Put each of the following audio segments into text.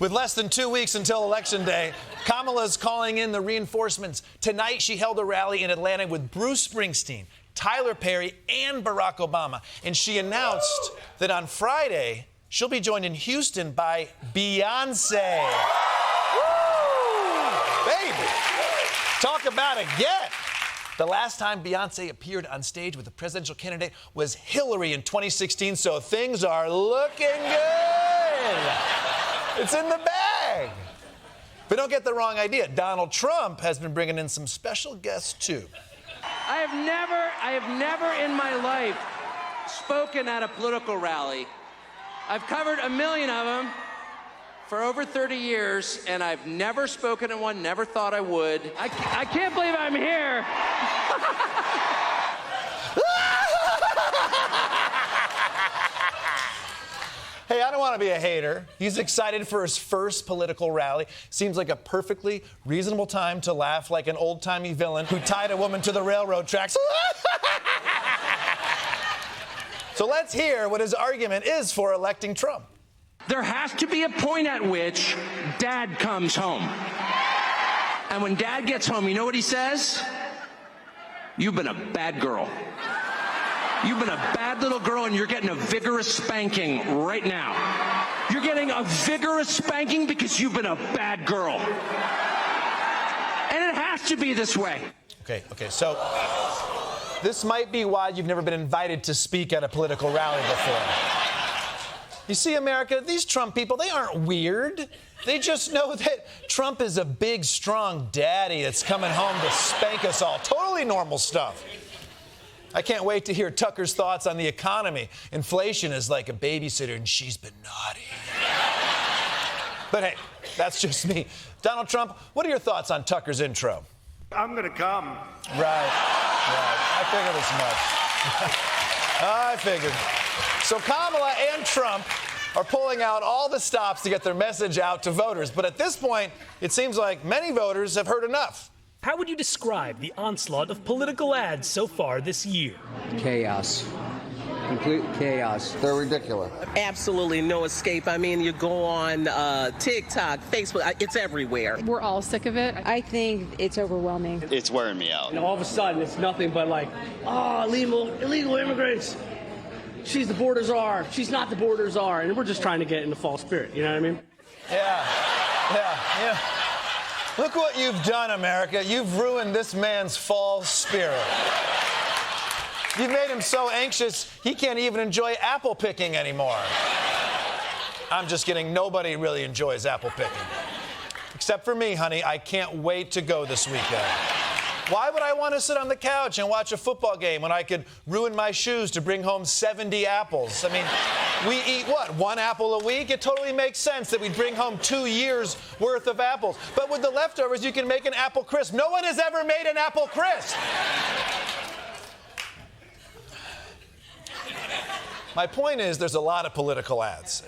With less than 2 weeks until Election Day, Kamala's calling in the reinforcements. Tonight, she held a rally in Atlanta with Bruce Springsteen, Tyler Perry, and Barack Obama. And she announced that on Friday, she'll be joined in Houston by Beyoncé. Woo! Baby! Talk about a get! The last time Beyoncé appeared on stage with a presidential candidate was Hillary in 2016, so things are looking good. It's in the bag. But don't get the wrong idea. Donald Trump has been bringing in some special guests, too. I have never in my life spoken at a political rally. I've covered a million of them for over 30 years, and I've never spoken at one, never thought I would. I can't believe I'm here. Hey, I don't want to be a hater. He's excited for his first political rally. Seems like a perfectly reasonable time to laugh like an old-timey villain who tied a woman to the railroad tracks. So let's hear what his argument is for electing Trump. There has to be a point at which Dad comes home. And when Dad gets home, you know what he says? You've been a bad girl. You've been a bad little girl, and you're getting a vigorous spanking right now. You're getting a vigorous spanking because you've been a bad girl. And it has to be this way. Okay, so this might be why you've never been invited to speak at a political rally before. You see, America, these Trump people, they aren't weird. They just know that Trump is a big, strong daddy that's coming home to spank us all. Totally normal stuff. I can't wait to hear Tucker's thoughts on the economy. Inflation is like a babysitter, and she's been naughty. But hey, that's just me. Donald Trump, what are your thoughts on Tucker's intro? I'm gonna come. Right. I figured as much. I figured. So Kamala and Trump are pulling out all the stops to get their message out to voters. But at this point, it seems like many voters have heard enough. How would you describe the onslaught of political ads so far this year? Chaos. Complete chaos. They're ridiculous. Absolutely no escape. I mean, you go on TikTok, Facebook, it's everywhere. We're all sick of it. I think it's overwhelming. It's wearing me out. And all of a sudden, it's nothing but like, illegal immigrants. She's the border czar. She's not the border czar. And we're just trying to get in the false spirit. You know what I mean? Yeah. Look what you've done, America. You've ruined this man's false spirit. You've made him so anxious, he can't even enjoy apple picking anymore. I'm just kidding. Nobody really enjoys apple picking. Except for me, honey. I can't wait to go this weekend. Why would I want to sit on the couch and watch a football game when I could ruin my shoes to bring home 70 apples? I mean, we eat, what, 1 apple a week? It totally makes sense that we'd bring home 2 years' worth of apples. But with the leftovers, you can make an apple crisp. No one has ever made an apple crisp. My point is there's a lot of political ads,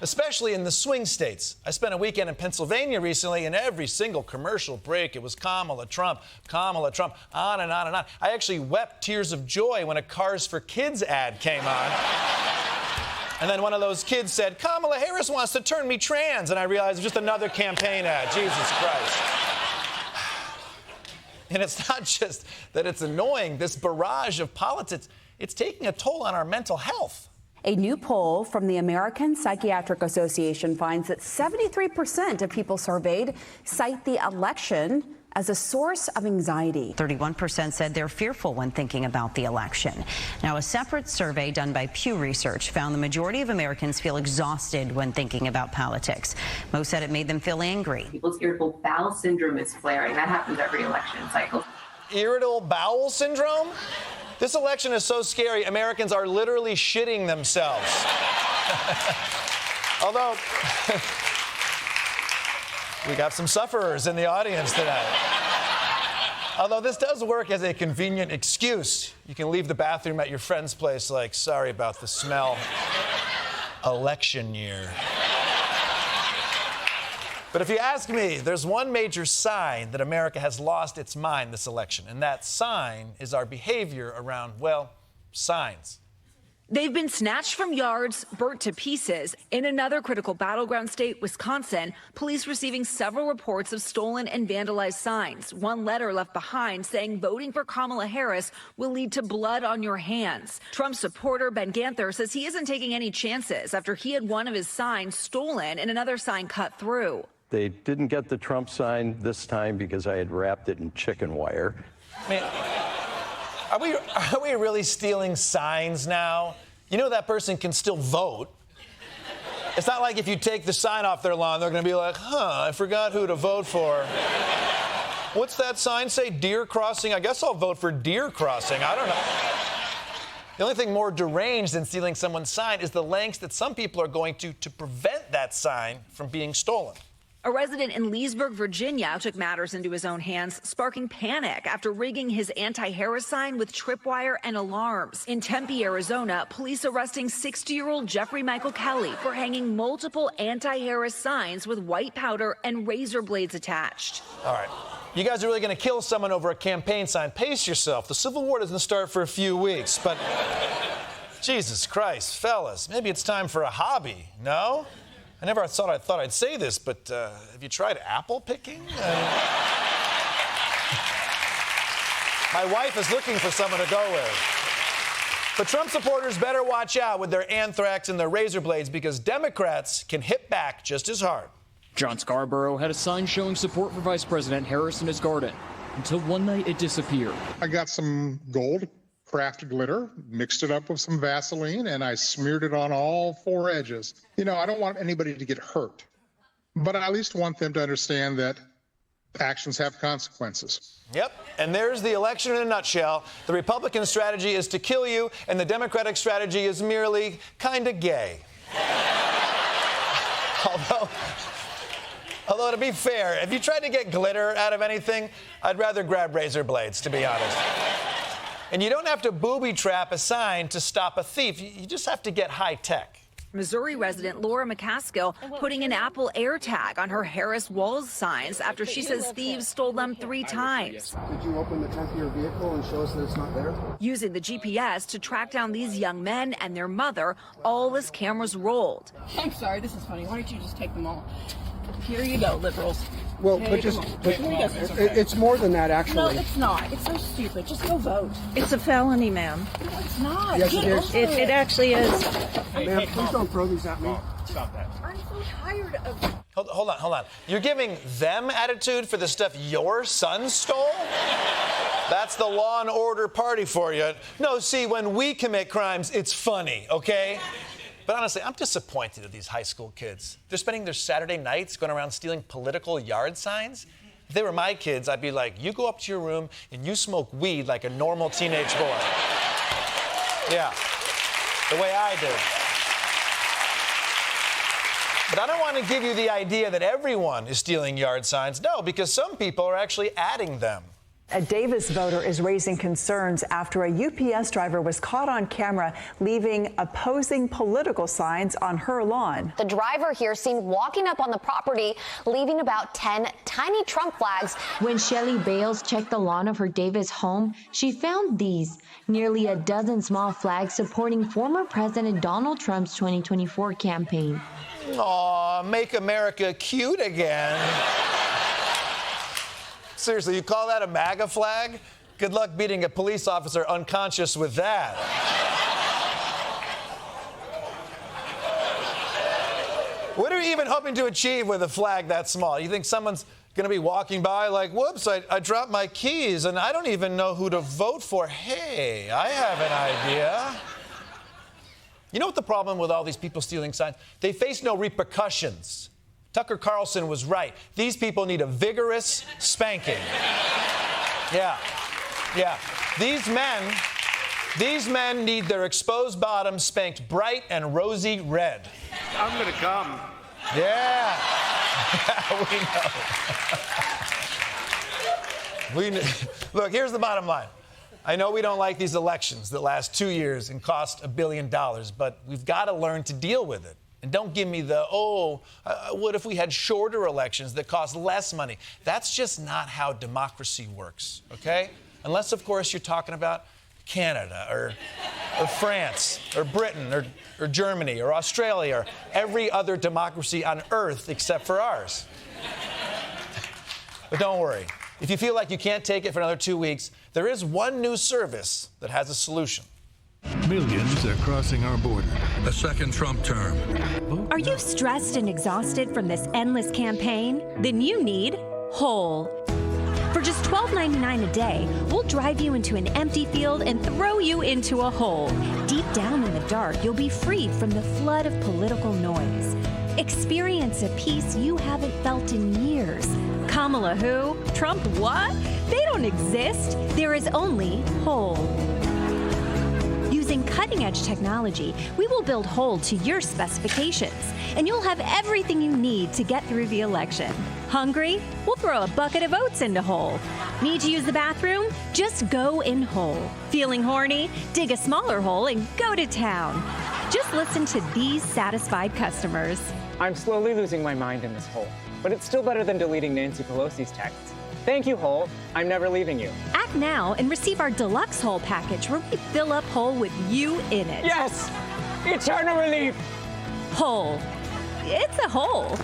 especially in the swing states. I spent a weekend in Pennsylvania recently, and every single commercial break, it was Kamala, Trump, on and on and on. I actually wept tears of joy when a Cars for Kids ad came on. And then one of those kids said, Kamala Harris wants to turn me trans. And I realized it was just another campaign ad. Jesus Christ. And it's not just that it's annoying. This barrage of politics, it's taking a toll on our mental health. A new poll from the American Psychiatric Association finds that 73% of people surveyed cite the election as a source of anxiety. 31% said they're fearful when thinking about the election. Now, a separate survey done by Pew Research found the majority of Americans feel exhausted when thinking about politics. Most said it made them feel angry. People's irritable bowel syndrome is flaring. That happens every election cycle. Irritable bowel syndrome? This election is so scary, Americans are literally shitting themselves. Although, we got some sufferers in the audience tonight. Although this does work as a convenient excuse. You can leave the bathroom at your friend's place like, sorry about the smell. Election year. But if you ask me, there's one major sign that America has lost its mind this election, and that sign is our behavior around, well, signs. They've been snatched from yards, burnt to pieces. In another critical battleground state, Wisconsin, police receiving several reports of stolen and vandalized signs. One letter left behind saying voting for Kamala Harris will lead to blood on your hands. Trump supporter Ben Ganther says he isn't taking any chances after he had one of his signs stolen and another sign cut through. They didn't get the Trump sign this time because I had wrapped it in chicken wire. Man, are we really stealing signs now? You know that person can still vote. It's not like if you take the sign off their lawn, they're going to be like, I forgot who to vote for. What's that sign say? Deer crossing? I guess I'll vote for deer crossing. I don't know. The only thing more deranged than stealing someone's sign is the lengths that some people are going to prevent that sign from being stolen. A resident in Leesburg, Virginia, took matters into his own hands, sparking panic after rigging his anti-Harris sign with tripwire and alarms. In Tempe, Arizona, police arresting 60-year-old Jeffrey Michael Kelly for hanging multiple anti-Harris signs with white powder and razor blades attached. All right. You guys are really going to kill someone over a campaign sign. Pace yourself. The Civil War doesn't start for a few weeks, but Jesus Christ, fellas, maybe it's time for a hobby, no? I never thought I'd say this, but have you tried apple picking? My wife is looking for someone to go with. But Trump supporters better watch out with their anthrax and their razor blades because Democrats can hit back just as hard. John Scarborough had a sign showing support for Vice President Harris in his garden until one night it disappeared. I got some gold crafted glitter, mixed it up with some Vaseline, and I smeared it on all four edges. You know, I don't want anybody to get hurt, but I at least want them to understand that actions have consequences. Yep, and there's the election in a nutshell. The Republican strategy is to kill you, and the Democratic strategy is merely kind of gay. Although, to be fair, if you tried to get glitter out of anything, I'd rather grab razor blades, to be honest. And you don't have to booby trap a sign to stop a thief. You just have to get high tech. Missouri resident Laura McCaskill putting an Apple AirTag on her harris-walz signs after she says thieves stole them 3 times. Did you open the trunk of your vehicle and show us that it's not there? Using the GPS to track down these young men and their mother, all as cameras rolled. I'm sorry, this is funny. Why don't you just take them all? Here you go, liberals. Well, it's more than that, actually. No, it's not. It's so stupid. Just go vote. It's a felony, ma'am. No, it's not. Yes, it is. It actually is. Ma'am, please don't throw these at me. Stop that. I'm so tired of... Hold on. You're giving them attitude for the stuff your son stole? That's the law and order party for you. No, see, when we commit crimes, it's funny, okay? But honestly, I'm disappointed at these high school kids. They're spending their Saturday nights going around stealing political yard signs. If they were my kids, I'd be like, you go up to your room and you smoke weed like a normal teenage boy. Yeah, the way I do. But I don't want to give you the idea that everyone is stealing yard signs. No, because some people are actually adding them. A Davis voter is raising concerns after a UPS driver was caught on camera leaving opposing political signs on her lawn. The driver here seen walking up on the property, leaving about 10 tiny Trump flags. When Shelley Bales checked the lawn of her Davis home, she found these, nearly a dozen small flags supporting former President Donald Trump's 2024 campaign. Aw, make America cute again. Seriously, you call that a MAGA flag? Good luck beating a police officer unconscious with that. What are you even hoping to achieve with a flag that small? You think someone's going to be walking by like, whoops, I dropped my keys and I don't even know who to vote for. Hey, I have an idea. You know what the problem with all these people stealing signs? They face no repercussions. Tucker Carlson was right. These people need a vigorous spanking. Yeah. These men need their exposed bottoms spanked bright and rosy red. I'm gonna come. Yeah. We know. Look, here's the bottom line. I know we don't like these elections that last 2 years and cost $1 billion, but we've got to learn to deal with it. And don't give me the, what if we had shorter elections that cost less money? That's just not how democracy works, okay? Unless, of course, you're talking about Canada or or France, or Britain, or Germany, or Australia, or every other democracy on earth except for ours. But don't worry. If you feel like you can't take it for another 2 weeks, there is one new service that has a solution. Millions are crossing our border. A second Trump term. Are you stressed and exhausted from this endless campaign? Then you need Whole. For just $12.99 a day, we'll drive you into an empty field and throw you into a hole. Deep down in the dark, you'll be freed from the flood of political noise. Experience a peace you haven't felt in years. Kamala who? Trump what? They don't exist. There is only Whole. Using cutting-edge technology, we will build Whole to your specifications, and you'll have everything you need to get through the election. Hungry? We'll throw a bucket of oats into Whole. Need to use the bathroom? Just go in Whole. Feeling horny? Dig a smaller hole and go to town. Just listen to these satisfied customers. I'm slowly losing my mind in this hole, but it's still better than deleting Nancy Pelosi's texts. Thank you, Whole. I'm never leaving you. Act now and receive our deluxe Whole package where we fill up Whole with you in it. Yes! Eternal relief! Whole. It's a hole.